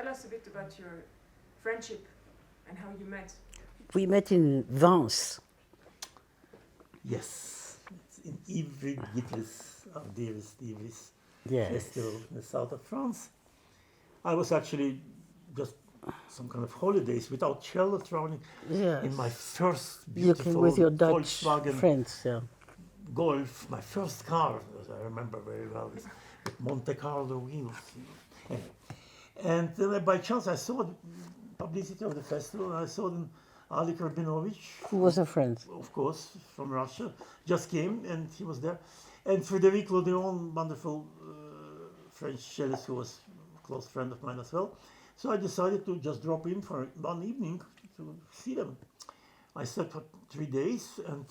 us a bit about your friendship and how you met. We met in Vence. Yes, it's in Ivry-Gitlis, our dearest Ivry's Yes. festival in the south of France. I was actually just some kind of holidays without cello traveling Yes. in my first You beautiful came with your Dutch Volkswagen friends, yeah. Golf, my first car, as I remember very well, with Monte Carlo wheels. Anyway. And then by chance I saw the publicity of the festival, and I saw then Ali Karbinovich, Who was a friend? of course, from Russia, just came and he was there. And Frédéric Lodéon, wonderful French cellist who was a close friend of mine as well. So I decided to just drop in for one evening to see them. I stayed for 3 days, and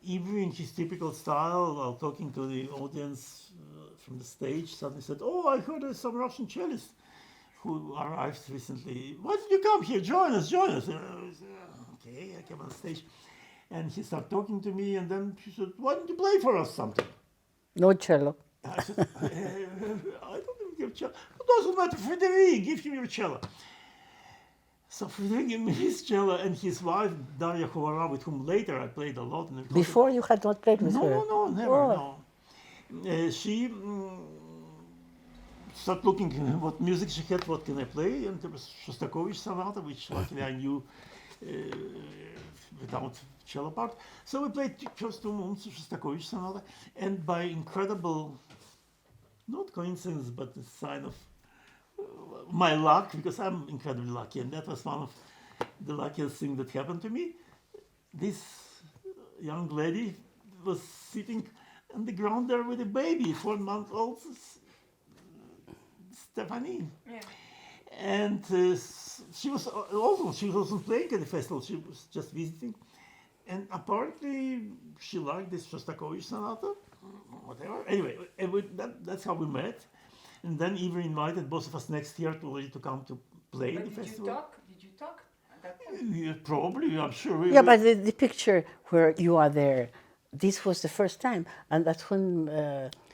Ivry, in his typical style, while talking to the audience from the stage, suddenly said, "Oh, I heard there's some Russian cellist who arrived recently. Why did you come here? Join us, join us." Okay, I came on stage. And he started talking to me, and then she said, "Why don't you play for us something?" No cello. I said, "I don't think you have cello." "It doesn't matter, Frédéric, give him your cello." So Frédéric gave me his cello, and his wife, Daria Kovara, with whom later I played a lot. In the concert. Before you had not played with her? No, never, Oh. no. She started looking at what music she had, what can I play, and there was Shostakovich Sonata, which luckily I knew without cello part. So we played first 2 months of Shostakovich Sonata, and by incredible, not coincidence, but a sign of my luck, because I'm incredibly lucky, and that was one of the luckiest things that happened to me. This young lady was sitting on the ground there with a baby, 4-month-old Stephanie. Yeah. And she wasn't playing at the festival, she was just visiting. And apparently she liked this Shostakovich Sonata, whatever. Anyway, that's how we met. And then Ivry invited both of us next year to come to play But the did festival. Did you talk at that point? Yeah, probably, I'm sure. Yeah, but the picture where you are there, this was the first time, and that's when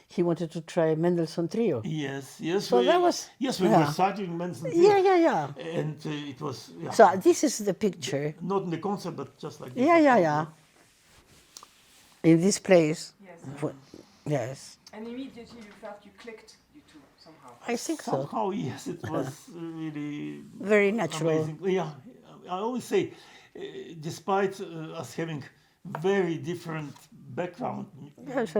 he wanted to try Mendelssohn Trio. Yes. So that was... Yes, we were starting Mendelssohn. Yeah. And it was... Yeah, So this is the picture. not in the concert, but just like this. Yeah. In this place. Yes. Yes. And immediately you felt you clicked, you two, somehow. I think so. Somehow, yes, it was really Very natural. amazing. Yeah, I always say, despite us having very different background, Yes.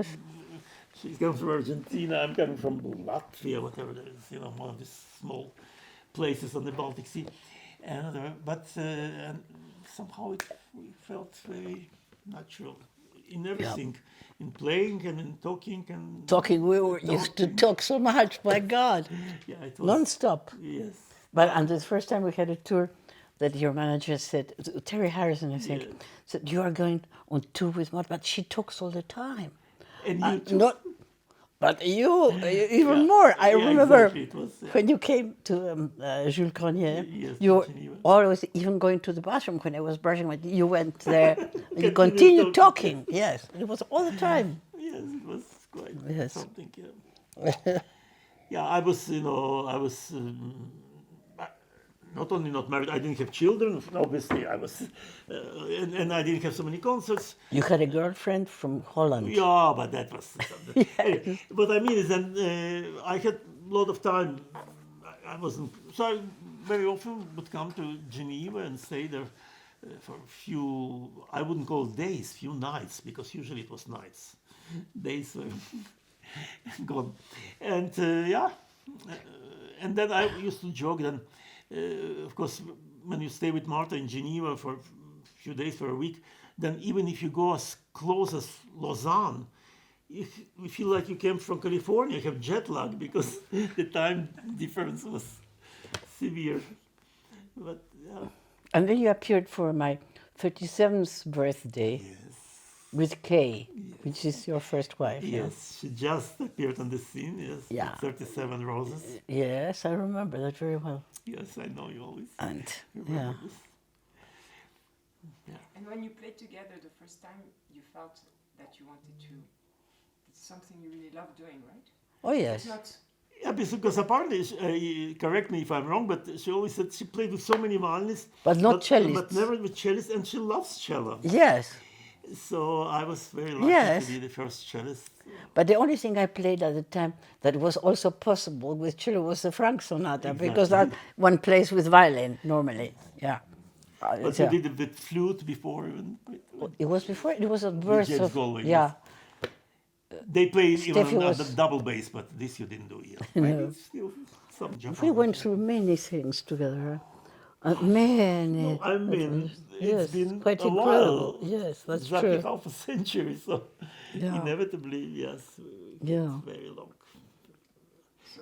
she's coming from Argentina, I'm coming from Latvia, whatever it is, one of these small places on the Baltic Sea, but somehow we felt very natural in everything, in playing and in talking and Talking, we were used to talk so much, my God. Yeah, it was Non-stop. Yes. And the first time we had a tour, that your manager said, Terry Harrison, I think, said, "You are going on tour with Martha, but she talks all the time." And you too. But you, even more. I remember exactly. It was, when you came to Jules Grenier, Yes, you were Geneva. always even going to the bathroom when I was brushing my teeth. You went there and you Continued continued talking. Yes, it was all the time. Yes, it was quite Yes. something. Yeah. Yeah, I was not only not married, I didn't have children. Obviously, I was, and I didn't have so many concerts. You had a girlfriend from Holland. Yeah, but that was. Anyway, what I mean is that I had a lot of time. I wasn't, so I very often would come to Geneva and stay there for a few. I wouldn't call days, few nights, because usually it was nights. Days were gone, and and then I used to joke. Then, of course, when you stay with Martha in Geneva for a few days, for a week, then even if you go as close as Lausanne, you feel like you came from California. You have jet lag because the time difference was severe. But yeah. And then you appeared for my 37th birthday with Kay, which is your first wife. Yes, she just appeared on the scene. Yes, Yeah. 37 Roses. Yes, I remember that very well. Yes, I know you always And remember this. And when you played together the first time, you felt that you wanted to. It's something you really love doing, right? oh yes, It's not Yeah, because apparently, correct me if I'm wrong, but she always said she played with so many violinists, But not but cellists. never with cellists, and she loves cello. Yes. So I was very lucky Yes. to be the first cellist. But the only thing I played at the time that was also possible with cello was the Frank Sonata, because that one plays with violin normally. Yeah. But you did it with flute before even. It was before. It was a With burst James of Galway, yeah. They played even Steffi on was- the double bass, but this you didn't do yet. Maybe it's still some job. We went through many things together. Many. No, I mean, yes, it's been quite a incredible. while. Yes, that's exactly true. half a century, so Yeah. inevitably, yes, Yeah. it's very long.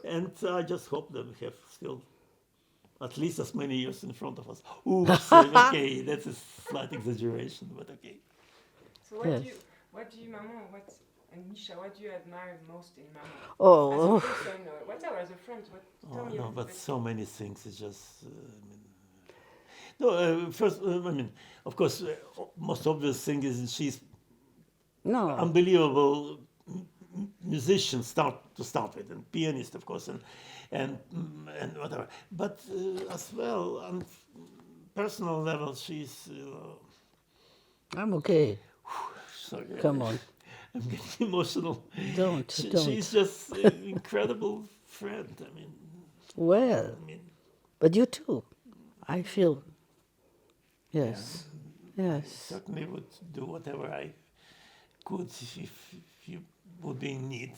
And I just hope that we have still at least as many years in front of us. Oops, okay, that's a slight exaggeration, but okay. So what do you, Maman, and Mischa, what do you admire most in Maman? Oh. As a person, or whatever, as a friend, tell me a No, little but bit. so many things. It's just, first, I mean, of course, most obvious thing is she's No. unbelievable musician to start with, and pianist, of course, and whatever. But as well, on personal level, she's. I'm okay. Sorry, Come on. I'm getting emotional. Don't. She's just an incredible friend. I mean, Well, but you too. I feel. Yes. Yes. certainly would do whatever I could if you would be in need.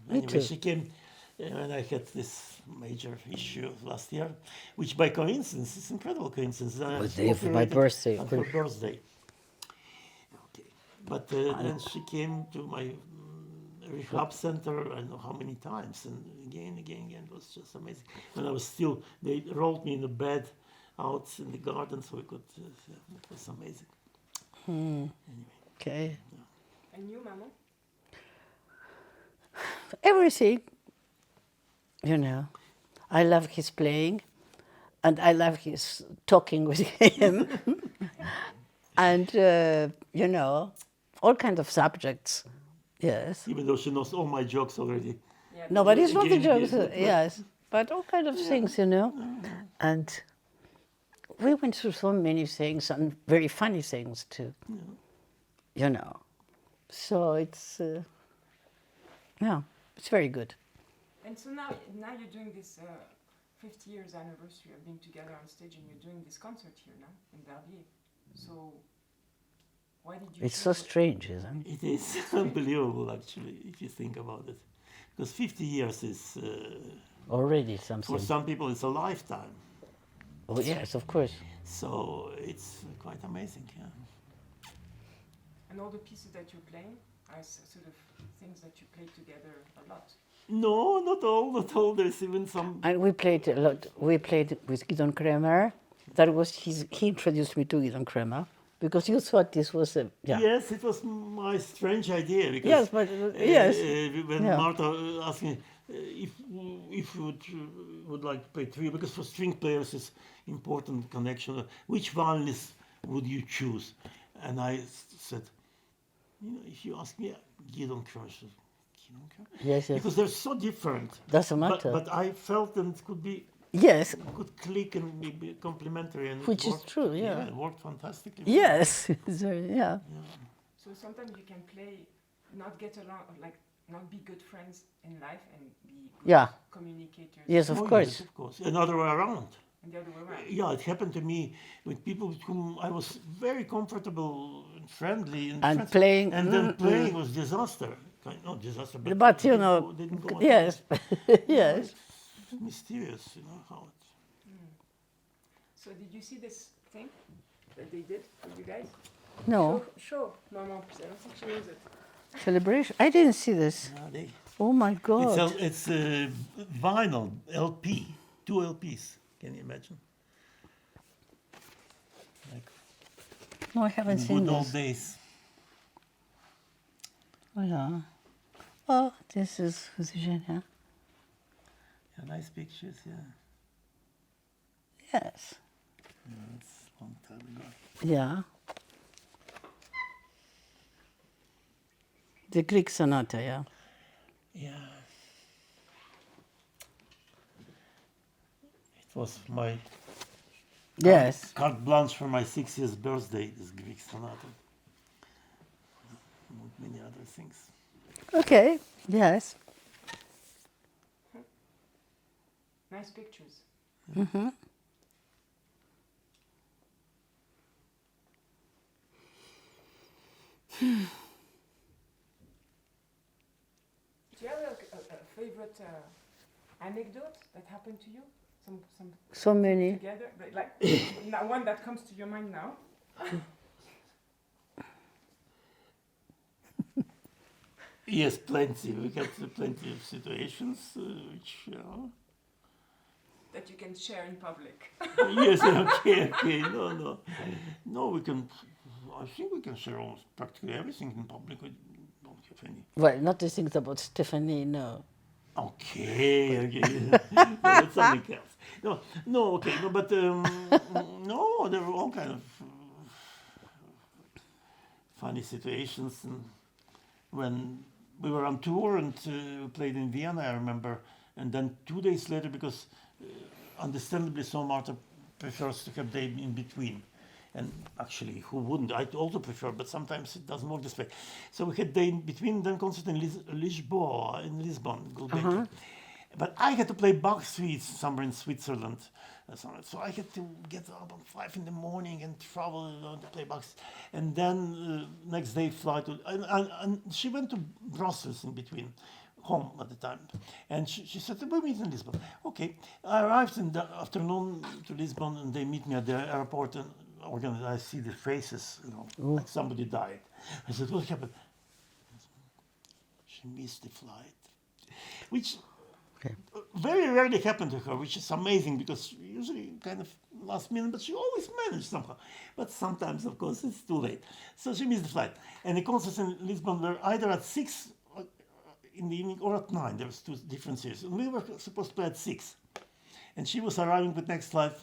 Me Anyway, too. she came when I had this major issue last year, which by coincidence, it's incredible coincidence. Was day for my birthday. On her birthday. Okay. But then she came to my rehab center, I don't know how many times, and again. It was just amazing. When I was still, they rolled me in a bed out in the garden so we could, it was amazing. Anyway. Okay. And you, Maman? Everything. You know, I love his playing, and I love his talking with him, and you know, all kinds of subjects. Yes. Even though she knows all my jokes already. Yeah, No, but it's not the Again, jokes. yes, Yes, but all kinds of things, you know, and we went through so many things and very funny things too. You know, so it's yeah, it's very good. And so now you're doing this 50 years anniversary of being together on stage, and you're doing this concert here now in Verbier. So why did you It's so choose- strange, isn't it? It is unbelievable, actually, if you think about it. Because 50 years is, Already for something. some people, it's a lifetime. Oh yes, of course. So it's quite amazing, yeah. And all the pieces that you're playing are sort of things that you play together a lot. No, not all. There's even some. And we played a lot. We played with Gideon Kremer. That was he introduced me to Gideon Kremer because you thought this was a yeah. Yes, it was my strange idea. Because, Yes, but yes. When Yeah. Martha asked me if you would like to play trio, because for string players it's important connection. Which violinist would you choose? And I said, if you ask me, Gideon Kremer. Yes, yes. Because they're so different. Doesn't matter. But I felt that it could be Yes, could click and be complementary, and Which it is worked, true, yeah. it worked fantastically. yes. So, yeah. So sometimes you can play, not get along, like not be good friends in life and be good Yeah. communicators. Yes, of Oh, course. yes, of course. Another way around. And the other way around. Yeah, it happened to me with people with whom I was very comfortable and friendly. And friends, playing- And then playing was disaster. Not disaster, but But you know, didn't go at yes, all. yes. It's mysterious, how it. So did you see this thing that they did for you guys? No Show Maman, please. I don't think she knows it. celebration. I didn't see this. Yeah, Oh my God! it's a vinyl LP, 2 LPs. Can you imagine? Like No, I haven't seen good old this. days. Oh yeah. Oh, this is Virginia. Yeah, nice pictures. Yeah, Yes. it's a long time ago. Yeah. The Greek sonata. Yeah. Yeah. It was my Yes. carte blanche for my 60th birthday, this Greek sonata. Among many other things. Okay. Yes. Nice pictures. Mm-hmm. Do you have a favorite anecdote that happened to you? Some So many. together, but like one that comes to your mind now. Yes, plenty. We got plenty of situations which, That you can share in public. yes, okay. No, we can, I think we can share almost practically everything in public. We don't have any. Well, not the things about Stephanie, no. Okay. No, that's something else. No, okay. No, but, no, there were all kind of funny situations. And when we were on tour and we played in Vienna, I remember, and then 2 days later, because understandably so Martha prefers to have day in between. And actually, who wouldn't? I also prefer, but sometimes it doesn't work this way. So we had day in between, then concert in Lisboa, in Lisbon, Gulbenkian. But I had to play Bach suites somewhere in Switzerland. So I had to get up at 5 in the morning and travel to play Bach. And then next day fly to, and she went to Brussels in between, home at the time. And she said, we'll meet in Lisbon. Okay, I arrived in the afternoon to Lisbon and they meet me at the airport and I see the faces, like somebody died. I said, what happened? She missed the flight, which very rarely happened to her, which is amazing because usually kind of last minute, but she always managed somehow. But sometimes, of course, it's too late. So she missed the flight. And the concerts in Lisbon were either at 6 in the evening or at 9. There was two different series. And we were supposed to play at 6. And she was arriving with next flight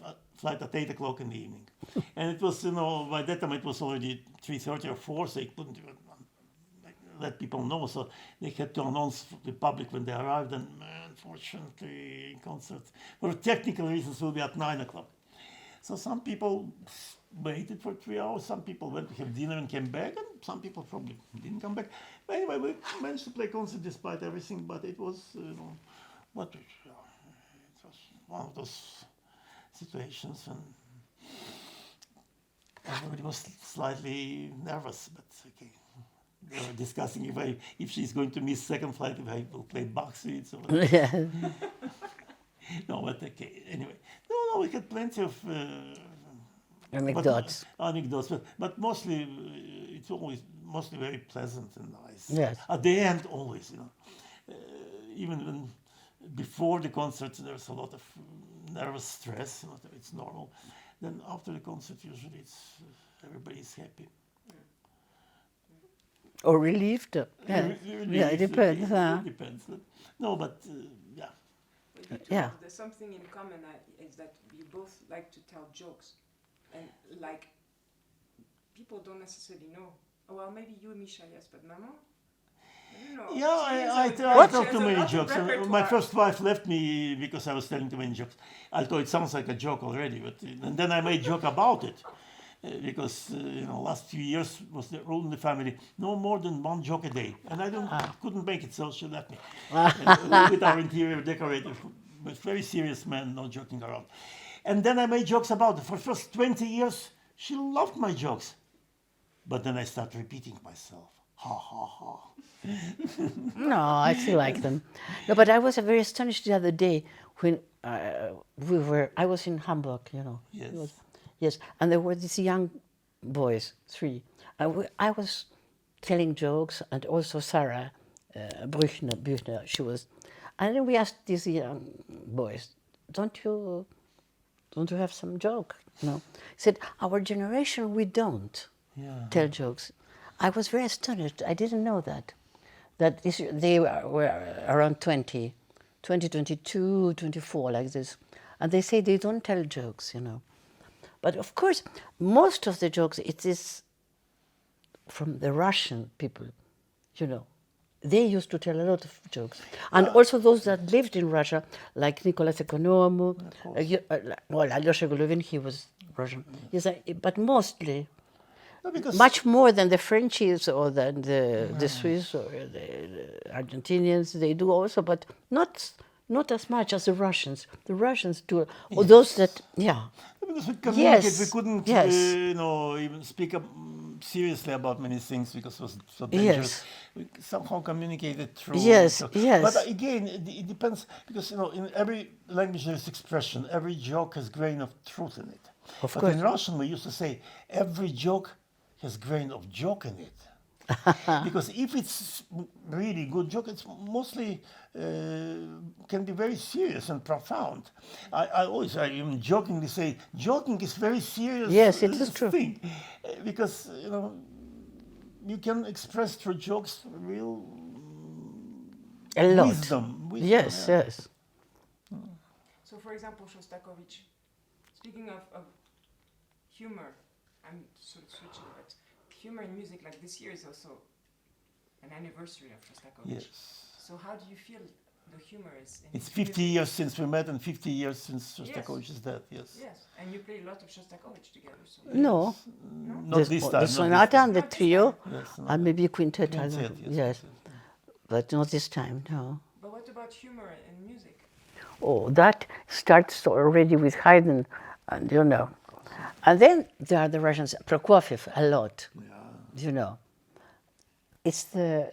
at 8 o'clock in the evening. And it was, by that time it was already 3:30 or 4, so they couldn't even let people know. So they had to announce to the public when they arrived. And unfortunately, concerts, for technical reasons, will be at 9 o'clock. So some people waited for 3 hours. Some people went to have dinner and came back. And some people probably didn't come back. But anyway, we managed to play concert despite everything. But it was, it was one of those situations and everybody was slightly nervous, but okay. They were discussing if she's going to miss second flight, if I will play Bach suites or whatever. Yeah. No, but okay. Anyway, no, we had plenty of Anecdotes. but mostly it's always mostly very pleasant and nice. Yes. At the end, always, even when before the concert there's a lot of nervous stress. It's normal. Then after the concert, usually it's everybody's happy. Or relieved. Yeah, it depends. It depends. No, but yeah. Yeah. There's something in common is that you both like to tell jokes, and like people don't necessarily know. Oh, well, maybe you, Mischa, yes, but Maman. Yeah, I tell too many jokes. My first wife left me because I was telling too many jokes. Although it sounds like a joke already, but and then I made joke about it because last few years was the rule in the family: no more than one joke a day, and I couldn't make it, so she left me with our interior decorator, with very serious man, no joking around. And then I made jokes about it. For the first 20 years, she loved my jokes, but then I started repeating myself. Ha ha ha. No, I still like them. No, but I was very astonished the other day when I was in Hamburg, Yes. Yes, and there were these young boys, 3. I was telling jokes, and also Sarah Büchner, she was. And then we asked these young boys, don't you have some joke? He said, our generation, we don't tell jokes. I was very astonished. I didn't know that they were around 20, 22, 24, like this. And they say they don't tell jokes, But of course, most of the jokes, it is from the Russian people, they used to tell a lot of jokes. And also those that lived in Russia, like Nicholas Economou, well, Alyosha Golovin, he was Russian. Yes, but mostly, No, because much more than the Frenchies or than the Swiss or the Argentinians, they do also, but not as much as the Russians. The Russians do, or those that, because we communicate, we Yes, couldn't, yes. even speak up seriously about many things because it was so dangerous. Yes. We somehow communicated through. Yes, yes. But again, it depends because in every language there is expression. Every joke has grain of truth in it. Of but course. in Russian we used to say every joke has grain of joke in it. Because if it's really good joke, it's mostly can be very serious and profound. I even jokingly say, joking is very serious. Yes, it is true. Thing, because you can express through jokes real A lot. wisdom. Yes, yeah. yes. So, for example, Shostakovich, speaking of humor, I'm sort of switching, but humor in music, like this year is also an anniversary of Shostakovich. Yes. So how do you feel the humor is in It's his 50 music? years since we met and 50 years since Shostakovich's death. Yes. Yes, and you play a lot of Shostakovich together. So No. Not this time. The not this sonata time. and the Not this trio, time. Yes, no. and maybe a quintet. I Quintet, don't know. yes, Yes, quintet. but not this time, no. But what about humor in music? Oh, that starts already with Haydn, and And then there are the Russians, Prokofiev, a lot, It's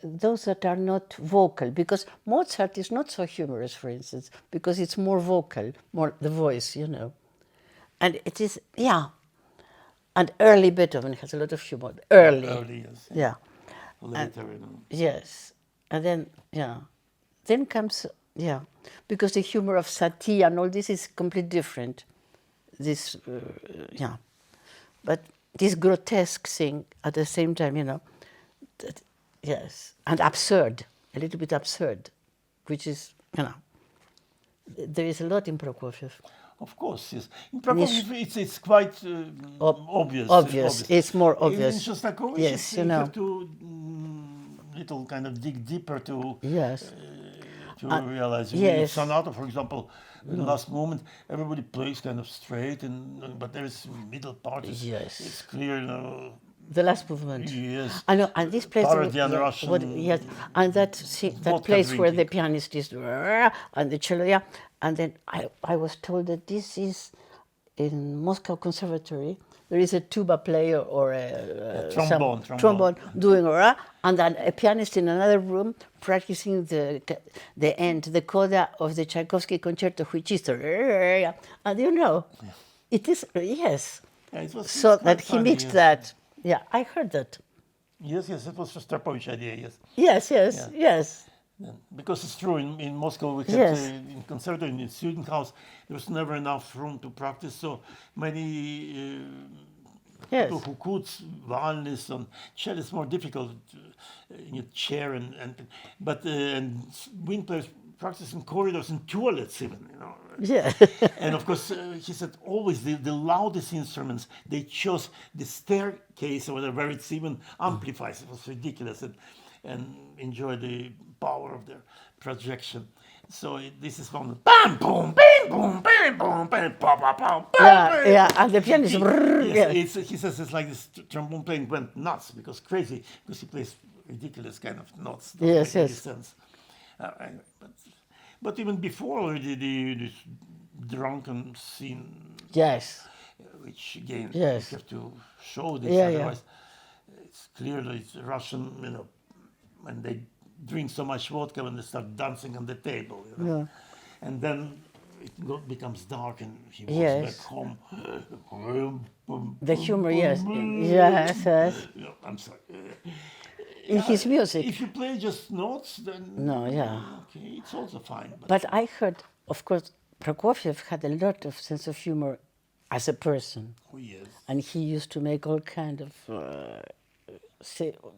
those that are not vocal, because Mozart is not so humorous, for instance, because it's more vocal, more the voice, And it is, And early Beethoven has a lot of humor. Early. Yes. Yeah. Later, Yes. And then, Then comes, because the humor of Satie and all this is completely different. This, But this grotesque thing at the same time, that, yes. And absurd, a little bit absurd, which is, there is a lot in Prokofiev. Of course, yes. In Prokofiev, it's quite obvious. Obvious. It's more obvious. In Shostakovich, Yes, you have to little kind of dig deeper to Yes. to realize. In yes. Sonata, for example, the last movement, everybody plays kind of straight, but there is middle part. Yes. It's clear. The last movement. Yes. I know, and this place. Parodian Russian. Yes, and that place where the pianist is and the cello, and then I was told that this is in Moscow Conservatory. There is a tuba player or a trombone doing and then a pianist in another room practicing the coda of the Tchaikovsky concerto, which is and it is yes. Yeah, it was, so that he funny, mixed yes. that. Yeah, I heard that. Yes, it was Shostakovich's idea. Yes, Yes. yes. Because it's true, in Moscow we had Yes. in conservatory, in the student house, there was never enough room to practice, so many Yes. people who could violinists and cello is more difficult in a chair but wind players practice in corridors and toilets even, Yeah. And of course, he said always the loudest instruments, they chose the staircase or whatever, where it's even amplifies. It was ridiculous and enjoy the power of their projection. So this is one bam boom bam boom bam boom bam pa pa pa. Yeah, and the pianist. He says it's like this trombone playing went nuts because he plays ridiculous kind of notes. Doesn't Yes, make any yes. sense. But even before already this drunken scene, Yes. which again Yes. you have to show this, Yeah, otherwise it's clearly it's Russian, when they drink so much vodka when they start dancing on the table, and then it becomes dark and he walks Yes. back home. The humor, yes. Yes. I'm sorry. In his music. If you play just notes, then No, yeah. okay, it's also fine. But I heard, of course, Prokofiev had a lot of sense of humor as a person. Oh, yes. And he used to make all kind of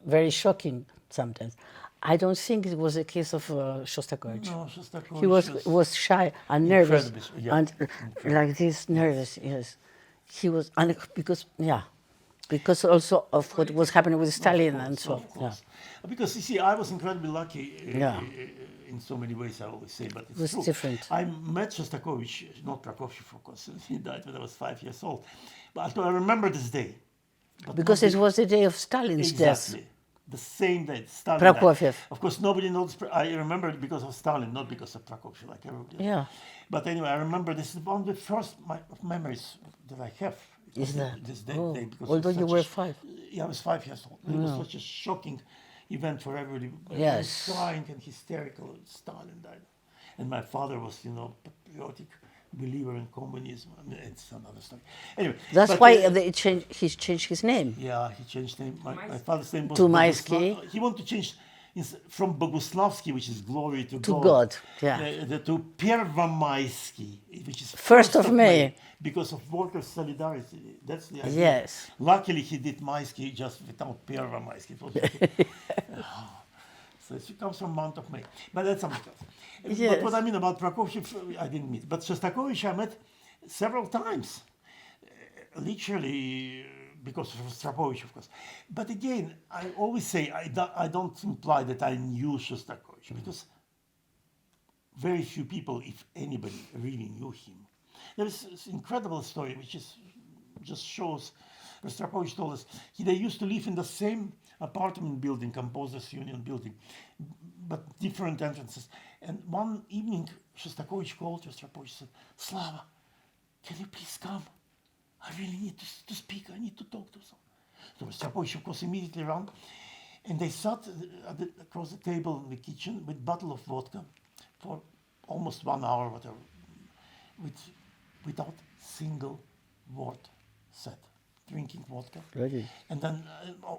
very shocking sometimes. I don't think it was a case of Shostakovich. No, Shostakovich He was shy and nervous, incredibly, yeah. and like this nervous. Yes, he was, and because Because also of what was happening with Stalin and so on. Of course. Because you see, I was incredibly lucky Yeah. in so many ways, I always say, but it's was true. different. I met Shostakovich, not Prokofiev, of course. He died when I was 5 years old. But I remember this day. But Because it was the day of Stalin's exactly. death. The same day, Stalin Prokofiev. died. Of course, nobody knows. I remember it because of Stalin, not because of Prokofiev, like everybody. Yeah. But anyway, I remember this is one of the first memories that I have. Is that? This day, Oh, because although it's you such were a 5. Yeah, I was 5 years old. It was such a shocking event for everybody. Yes. Crying and hysterical. Stalin died. And my father was, patriotic believer in communism. I mean, it's another story. Anyway. That's but, why he's changed his name. Yeah, he changed name. My father's name was To Maisky. He wanted to change from Boguslavsky, which is glory to God, yeah. to Первомайский, which is First of May. because of workers' solidarity. That's the idea. Yes. Luckily, he did Maisky just without Первомайский. So it comes from month of May. But that's something else. Yes. But what I mean about Prokofiev, I didn't meet. But Shostakovich I met several times. Literally, because of Shostakovich, of course. But again, I always say, I don't imply that I knew Shostakovich, because very few people, if anybody, really knew him. There is this incredible story, which just shows, Shostakovich told us, they used to live in the same apartment building, Composers Union building, but different entrances. And one evening, Shostakovich called Shostakovich and said, Slava, can you please come? I really need to speak. I need to talk to someone. So Shostakovich, of course, immediately ran. And they sat across the table in the kitchen with a bottle of vodka for almost 1 hour, whatever, without single word said, drinking vodka. Really? And then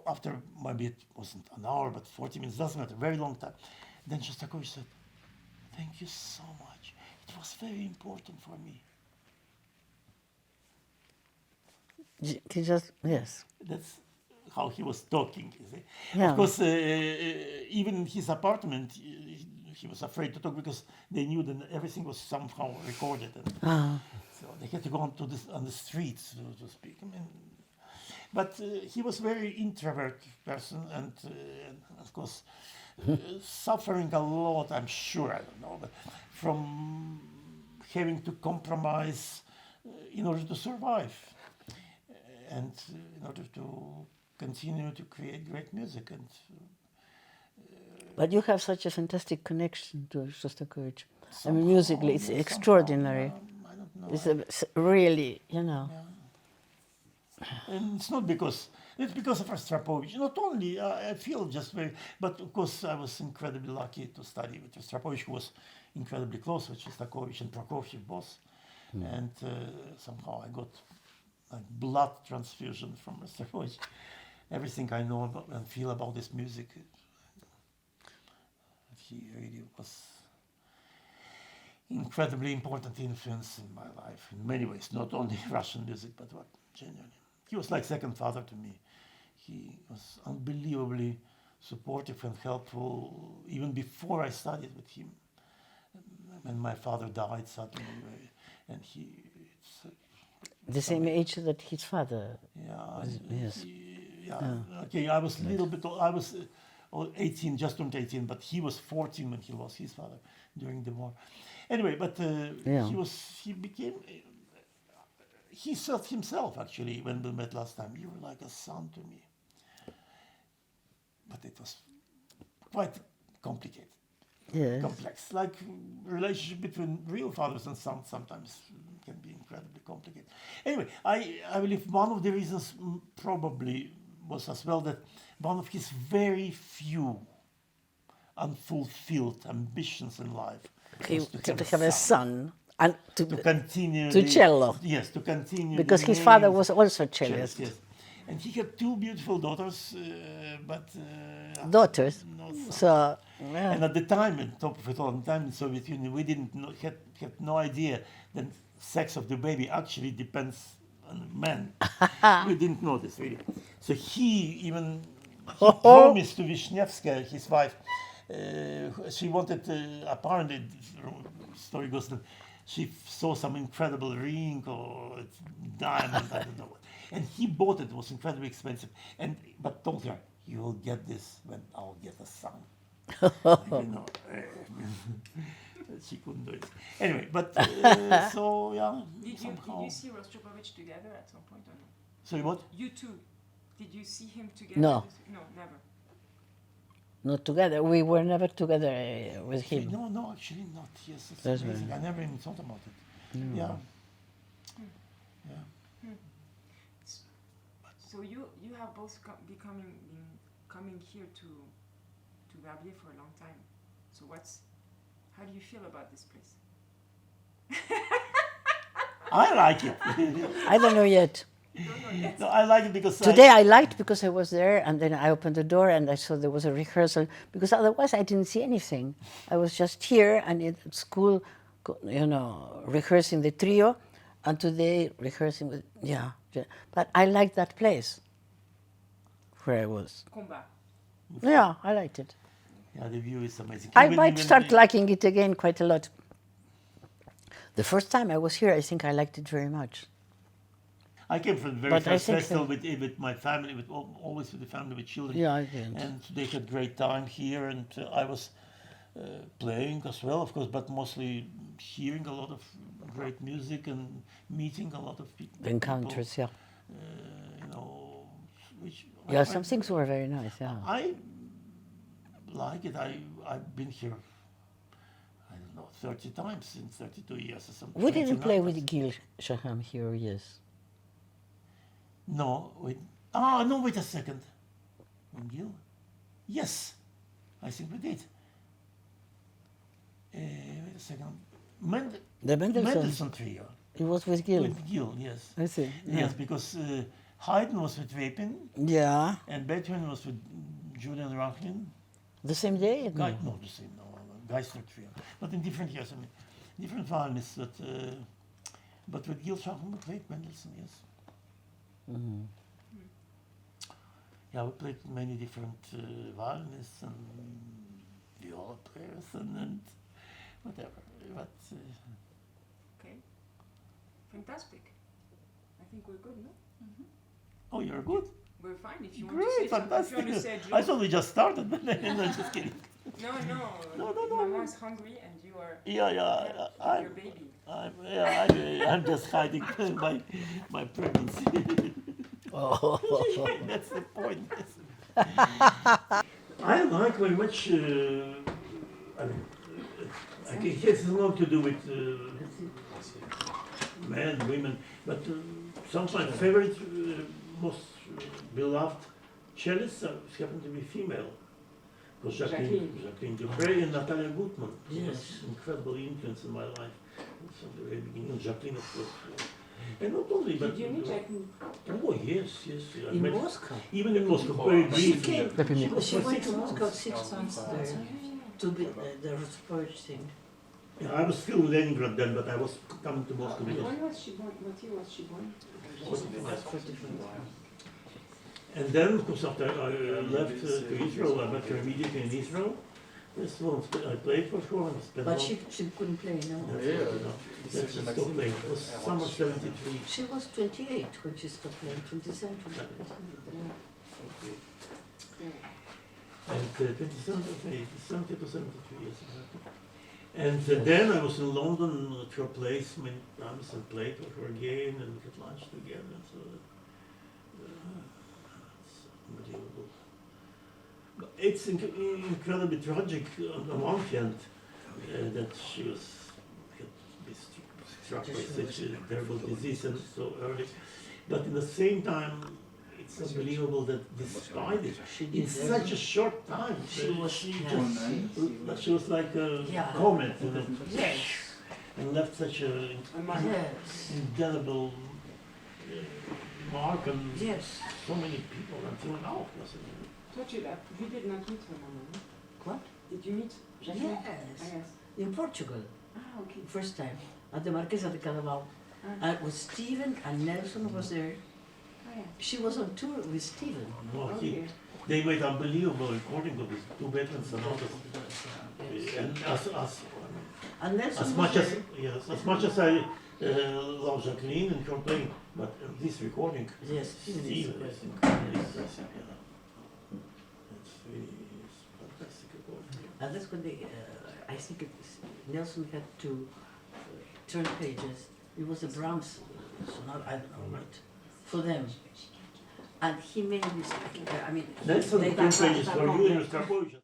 after, maybe it wasn't an hour, but 40 minutes, doesn't matter, very long time. Then Shostakovich said, thank you so much. It was very important for me. He just, yes. That's how he was talking, you see. Yeah. Of course, even in his apartment, he was afraid to talk because they knew that everything was somehow recorded. And so they had to go on the streets to speak. I mean, but he was very introvert person and of course, suffering a lot, I'm sure, I don't know, but from having to compromise in order to survive. And in order to continue to create great music. And but you have such a fantastic connection to Shostakovich. I mean, musically, it's extraordinary. I don't know. It's really, Yeah. And it's not because, it's because of Rostropovich. Not only, I feel just very, but of course I was incredibly lucky to study with Rostropovich, who was incredibly close with Shostakovich and Prokofiev both. And somehow I got like blood transfusion from Rostropovich. Everything I know about and feel about this music, he really was incredibly important influence in my life in many ways, not only Russian music, but what genuinely. He was like second father to me. He was unbelievably supportive and helpful even before I studied with him. When my father died suddenly, and the same age that his father. Yeah. Yes. Okay, I was a little bit. I was 18, just turned 18, but he was 14 when he lost his father during the war. Anyway, but he became. He said himself actually when we met last time, "You were like a son to me." But it was quite complicated. Yes. Complex, like relationship between real fathers and sons sometimes can be incredibly complicated. Anyway, I believe one of the reasons probably was as well that one of his very few unfulfilled ambitions in life was to have a son and to continue to cello. Yes, to continue. Because his father was also cellist. Yes. And he had 2 beautiful daughters, but Daughters. no sons. So, yeah. And at the time, on top of it all, at the time in the Soviet Union, we didn't know, had no idea that sex of the baby actually depends on men. We didn't know this really. So he promised to Vishnevskaya, his wife. She wanted apparently story goes that she saw some incredible ring or diamond, I don't know what. And he bought it. It was incredibly expensive. But told her, you will get this when I'll get a son. You know, she couldn't do it. Anyway, but so yeah, Did somehow. you see Rostropovich together at some point or no? Sorry, what? You two. Did you see him together? No. No, never. Not together. We were never together with him. No, actually not. Yes, it's That's amazing. right. I never even thought about it. No. Yeah. Yeah. So you have both been coming here to Verbier for a long time. So how do you feel about this place? I like it. I don't know yet. You don't know yet. No, I like it because Today I liked because I was there, and then I opened the door and I saw there was a rehearsal, because otherwise I didn't see anything. I was just here and at school, you know, rehearsing the trio, and today rehearsing with, yeah. But I liked that place where I was. Combat. Yeah, I liked it. yeah, the view is amazing. I Even- might even start the- liking it again quite a lot. The first time I was here, I think I liked it very much. I came from the very But I first think festival with my family, always with the family, with children. Yeah, I did. And they had great time here, and I was playing as well, of course, but mostly hearing a lot of great music and meeting a lot of people. The encounters, yeah. You know, which Yeah, some things were very nice, yeah. I like it. I've been here, I don't know, 30 times in 32 years or something. We didn't 29 play times. with Gil Shaham here, yes. No, wait a second. With Gil? Yes, I think we did. Wait a second. The Mendelssohn, Mendelssohn Trio. it was with Gil. With Gil, yes. I see. Yeah. Yes, because Haydn was with Wapin, Yeah. and Beethoven was with Julian Rachlin. The same day? No. Not the same, no. Geisler Trio. But in different years, I mean, different violinists. But with Gil Shaham, we played Mendelssohn, yes. Mhm. Yeah, we played many different violinists and viola players and whatever. But, Okay. Fantastic. I think we're good, no? oh, you're good. We're fine. If you want to say Great, something, if you want to fantastic. say a I joke. thought we just started, but no, just kidding. No. No. Mama is hungry and you are Yeah, your baby. I'm just hiding my pregnancy. Oh. That's the point. I like very much. I mean, I think it has a lot to do with men, women, but some of my favorite, most beloved cellists happen to be female. Because Jacqueline Dupre and Natalia Gutman was incredible influence in my life from the very beginning. And Jacqueline, of course. And not only, but... Did you meet Jacqueline? Oh, yes. I In met- Moscow? Even in Moscow, very briefly. She went to Moscow 6 months there Yeah. to be the Rostropovich thing. Yeah, I was still in Leningrad then, but I was coming to Moscow because... When was she born? What year was she born? 45. And then, of course, after I left to Israel, I met her immediately in Israel. This one, I played for her. And spent But long- she couldn't play, no. That's she still played. It was summer 73. She was 28 when she stopped playing, 27. And 70 to 73 years exactly. And then I was in London at her place many times and played with her again and we had lunch together. So it's unbelievable. But it's incredibly tragic on the one hand that she was had been struck by such a terrible disease and so early. But in the same time, it's unbelievable that despite it, in such a short time, She was- she was like a Yeah. comet, you know, Yes, and left such a yes, indelible mark on yes. so many people until now. Told you that. You did not meet her, Mama, no? What? Did you meet Jacqueline? Ah, Yes, yes. in Portugal, Ah, okay. first time, at the Marquesa de Carnaval. Ah, And with Stephen and Nelson was there. ah, yeah. She was on tour with Stephen. No, Okay. they made unbelievable recording of these two veterans and others. And us, And Nelson As was much as there. yes, as much as I love Jacqueline and her playing, but this recording, Yes, Steve Stephen is is impressive. incredibly impressive. Yeah, it's really it's fantastic recording. And that's when they, I think Nelson had to turn pages. It was a Brahms sonata, I don't know, right? For them. And he made this, I mean, Nelson they- turned pages for you and Rostropovich.